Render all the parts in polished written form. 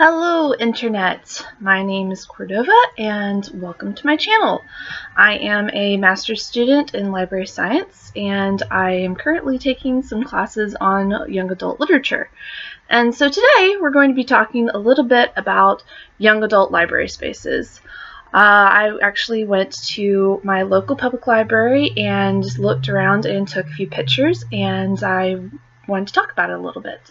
Hello Internet, my name is Cordova and welcome to my channel. I am a master's student in library science and I am currently taking some classes on young adult literature. And so today we're going to be talking a little bit about young adult library spaces. I actually went to my local public library and looked around and took a few pictures, and I wanted to talk about it a little bit.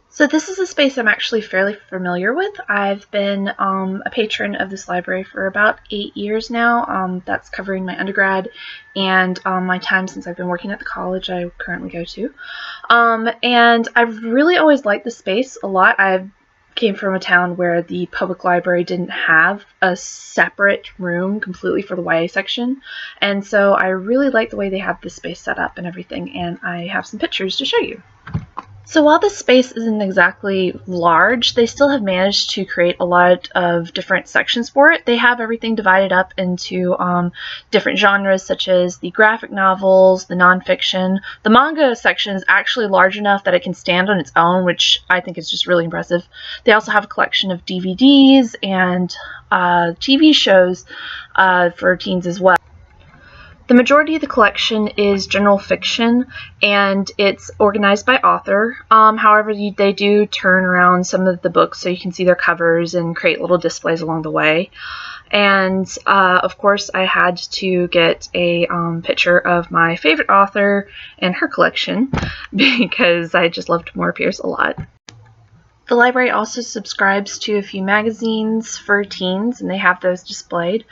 So this is a space I'm actually fairly familiar with. I've been a patron of this library for about 8 years now. That's covering my undergrad and my time since I've been working at the college I currently go to. And I've really always liked the space a lot. I came from a town where the public library didn't have a separate room completely for the YA section, and so I really like the way they have this space set up and everything, and I have some pictures to show you. So while this space isn't exactly large, they still have managed to create a lot of different sections for it. They have everything divided up into different genres, such as the graphic novels, the nonfiction. The manga section is actually large enough that it can stand on its own, which I think is just really impressive. They also have a collection of DVDs and TV shows for teens as well. The majority of the collection is general fiction, and it's organized by author. However, they do turn around some of the books so you can see their covers and create little displays along the way. And of course, I had to get a picture of my favorite author and her collection because I just loved Tamora Pierce a lot. The library also subscribes to a few magazines for teens, and they have those displayed.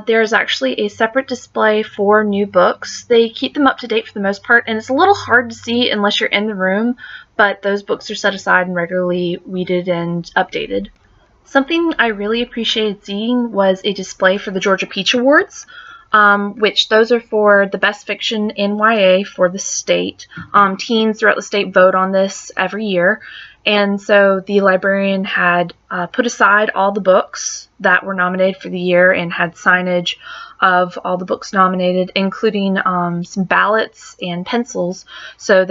There's actually a separate display for new books. They keep them up to date for the most part, and it's a little hard to see unless you're in the room, but those books are set aside and regularly weeded and updated. Something I really appreciated seeing was a display for the Georgia Peach Awards, which those are for the best fiction in YA for the state. Teens throughout the state vote on this every year. And so the librarian had put aside all the books that were nominated for the year and had signage of all the books nominated, including some ballots and pencils, so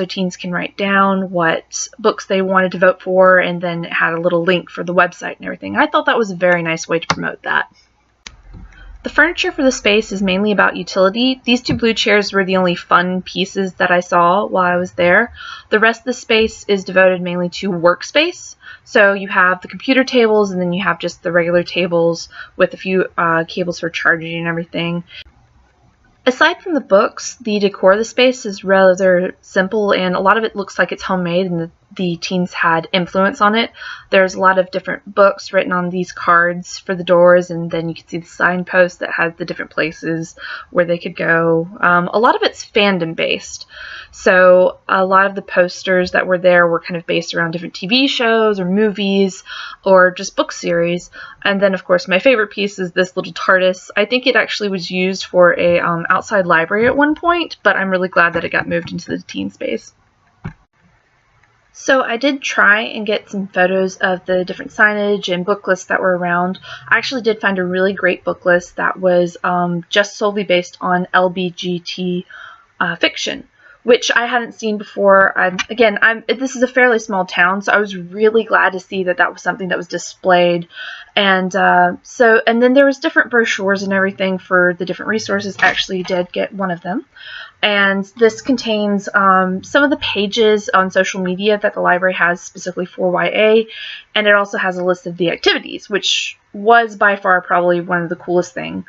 teens can write down what books they wanted to vote for, and then it had a little link for the website and everything. I thought that was a very nice way to promote that. The furniture for the space is mainly about utility. These two blue chairs were the only fun pieces that I saw while I was there. The rest of the space is devoted mainly to workspace. So you have the computer tables, and then you have just the regular tables with a few cables for charging and everything. Aside from the books, the decor of the space is rather simple, and a lot of it looks like it's homemade, and the teens had influence on it. There's a lot of different books written on these cards for the doors, and then you can see the signpost that has the different places where they could go. A lot of it's fandom based, so a lot of the posters that were there were kind of based around different TV shows or movies or just book series. And then of course my favorite piece is this little TARDIS. I think it actually was used for a outside library at one point, but I'm really glad that it got moved into the teen space. So I did try and get some photos of the different signage and book lists that were around. I actually did find a really great book list that was just solely based on LBGT fiction, which I hadn't seen before. This is a fairly small town, so I was really glad to see that that was something that was displayed. And then there was different brochures and everything for the different resources. I actually did get one of them. And this contains some of the pages on social media that the library has specifically for YA, and it also has a list of the activities, which was by far probably one of the coolest things.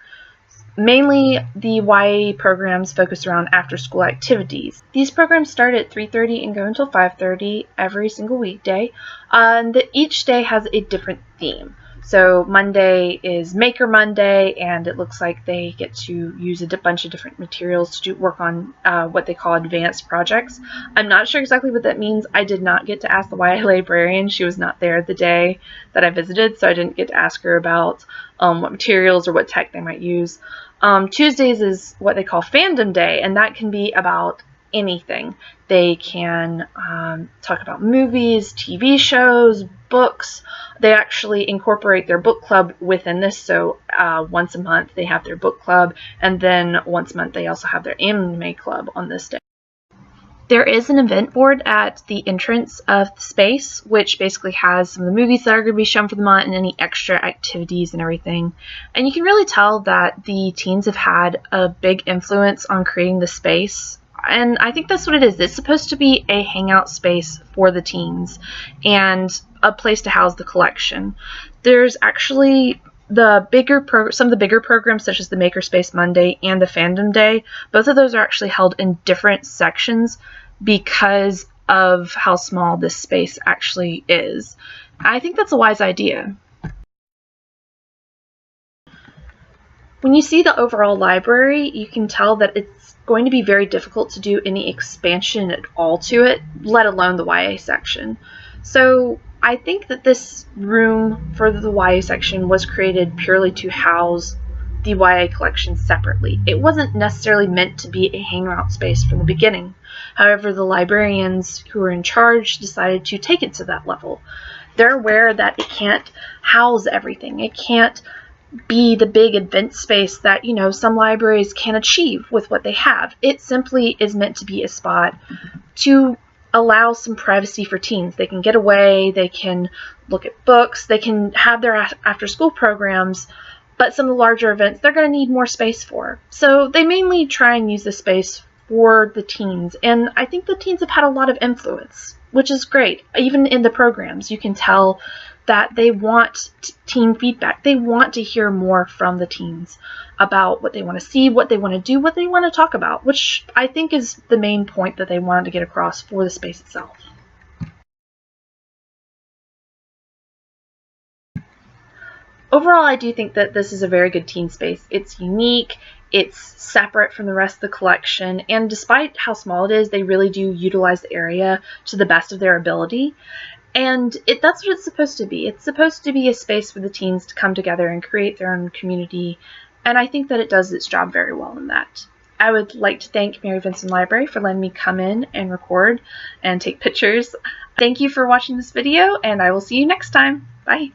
Mainly, the YA programs focus around after-school activities. These programs start at 3:30 and go until 5:30 every single weekday, and each day has a different theme. So Monday is Maker Monday, and it looks like they get to use a bunch of different materials to work on what they call advanced projects. I'm not sure exactly what that means. I did not get to ask the YA librarian. She was not there the day that I visited, so I didn't get to ask her about what materials or what tech they might use. Tuesdays is what they call Fandom Day, and that can be about anything. They can talk about movies, TV shows, books. They actually incorporate their book club within this, so once a month they have their book club, and then once a month they also have their anime club on this day. There is an event board at the entrance of the space, which basically has some of the movies that are going to be shown for the month and any extra activities and everything. And you can really tell that the teens have had a big influence on creating the space. And I think that's what it is. It's supposed to be a hangout space for the teens and a place to house the collection. There's actually some of the bigger programs, such as the Makerspace Monday and the Fandom Day. Both of those are actually held in different sections because of how small this space actually is. I think that's a wise idea. When you see the overall library, you can tell that it's going to be very difficult to do any expansion at all to it, let alone the YA section. So I think that this room for the YA section was created purely to house the YA collection separately. It wasn't necessarily meant to be a hangout space from the beginning. However, the librarians who were in charge decided to take it to that level. They're aware that it can't house everything. It can't be the big event space that, some libraries can achieve with what they have. It simply is meant to be a spot to allow some privacy for teens. They can get away, they can look at books, they can have their after-school programs, but some of the larger events they're going to need more space for. So they mainly try and use the space for the teens, and I think the teens have had a lot of influence, which is great. Even in the programs, you can tell that they want teen feedback. They want to hear more from the teens about what they want to see, what they want to do, what they want to talk about, which I think is the main point that they wanted to get across for the space itself. Overall, I do think that this is a very good teen space. It's unique, it's separate from the rest of the collection, and despite how small it is, they really do utilize the area to the best of their ability. And that's what it's supposed to be. It's supposed to be a space for the teens to come together and create their own community, and I think that it does its job very well in that. I would like to thank Mary Vinson Library for letting me come in and record and take pictures. Thank you for watching this video, and I will see you next time. Bye!